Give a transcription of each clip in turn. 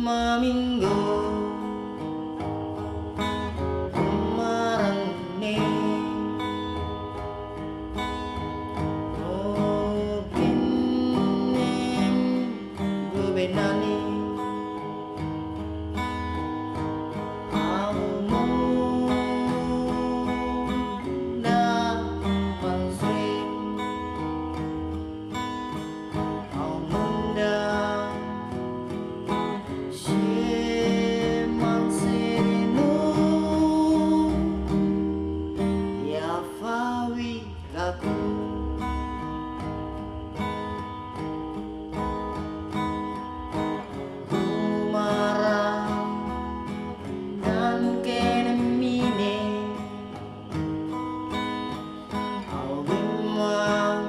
Minggu marane opinem gubenani aumu na Mansren aumunda Yafawi Kaku Umarang dan kenemine Aubimang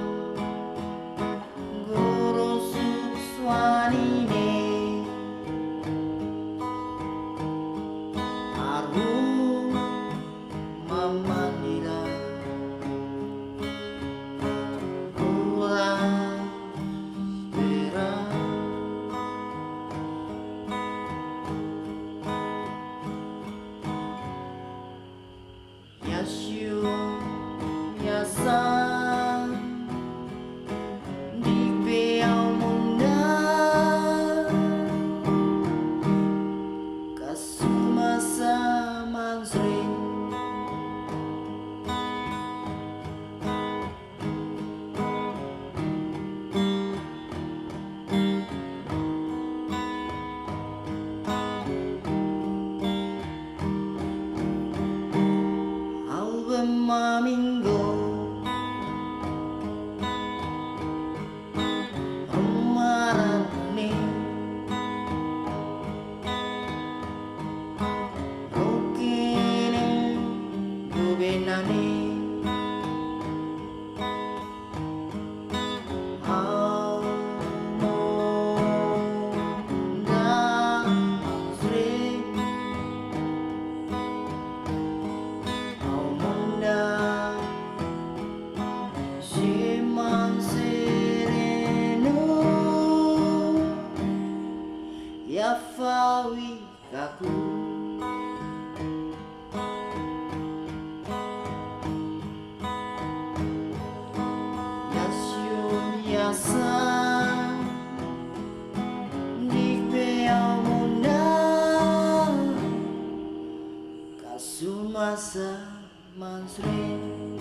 guru suswanine Aru Mamanila Yasyu Yasan di Byak munda Kasumasa Mansren Minggu marane okene gubenane aumu da Mansren aumunda Yafawi Kaku Yasyun Yasan di Byak munda Kasumasa Mansren